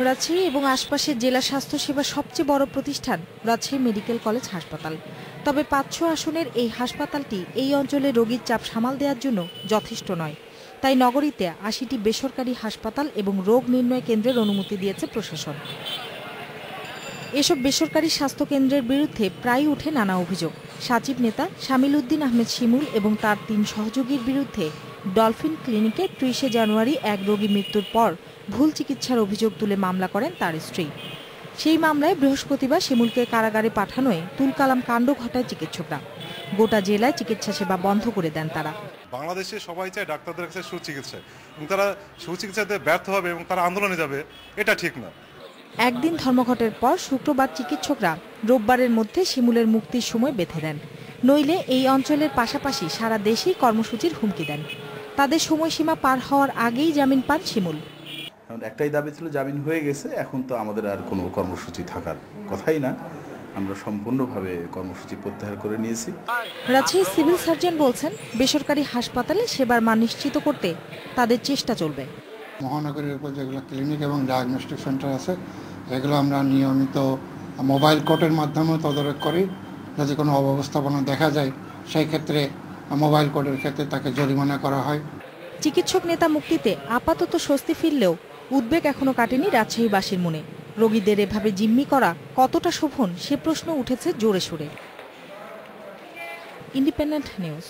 রাজশাহী এবং আশপাশের জেলা স্বাস্থ্যসেবার সবচেয়ে বড় প্রতিষ্ঠান রাজশাহী মেডিকেল কলেজ হাসপাতাল। তবে ৫০০ আসনের এই হাসপাতালটি এই অঞ্চলে রোগীর চাপ সামাল দেওয়ার জন্য যথেষ্ট নয়। তাই নগরীতে ৮০টি বেসরকারি হাসপাতাল এবং রোগ নির্ণয় কেন্দ্রের অনুমতি দিয়েছে প্রশাসন। এসব বেসরকারি স্বাস্থ্যকেন্দ্রের বিরুদ্ধে প্রায়ই ওঠে নানা অভিযোগ। সাচিব নেতা শামিল উদ্দিন আহমেদ শিমুল এবং তার ৩ সহযোগীর বিরুদ্ধে ডলফিন ক্লিনিকে ৩০শে জানুয়ারি এক রোগী মৃত্যুর পর ভুল চিকিৎসার অভিযোগ তুলে মামলা করেন তার স্ত্রী। সেই মামলায় বৃহস্পতিবার শিমুলকে কারাগারে পাঠানোয় তুলকালাম কাণ্ড ঘটায় চিকিৎসকরা। গোটা জেলায় চিকিৎসা সেবা বন্ধ করে দেন তারা। বাংলাদেশে সবাই চায় ডাক্তারদের কাছে সুচিকিৎসা, এবং তারা সুচিকিৎসাতে ব্যর্থ হবে এবং তারা আন্দোলনে যাবে, এটা ঠিক না। একদিন ধর্মঘটের পর শুক্রবার চিকিৎসকরা রোববারের মধ্যে শিমুলের মুক্তির সময় বেঁধে দেন, নইলে এই অঞ্চলের পাশাপাশি সারা দেশেই কর্মসূচির হুমকি দেন। তাদের সময়সীমা পার হওয়ার আগেই জামিন পান শিমুল। একটাই দাবি ছিল, জামিন হয়ে গেছে, এখন তো আমাদের আর কোনো কর্মসূচি থাকার কথাই না। আমরা সম্পূর্ণভাবে কর্মসূচি প্রত্যাহার করে নিয়েছি। রাজশাহী সিভিল সার্জন বলছেন, বেসরকারি হাসপাতালে সেবার মান নিশ্চিত করতে তাদের চেষ্টা চলবে। মহানগরীর উপর যেগুলো ক্লিনিক এবং ডায়াগনস্টিক সেন্টার আছে, এগুলো আমরা নিয়মিত মোবাইল কোর্টের মাধ্যমে তদারক করি। যদি কোনো অব্যবস্থাপনা দেখা যায়, সেই ক্ষেত্রে মোবাইল কোর্টের ক্ষেত্রে তাকে জরিমানা করা হয়। চিকিৎসক নেতা মুক্তিতে আপাতত স্বস্তি ফিরলেও উদ্বেগ এখনো কাটেনি রাজশাহীবাসীর মনে। রোগীদের এভাবে জিম্মি করা কতটা শোভন, সে প্রশ্ন উঠেছে জোরে সোরে। Independent news.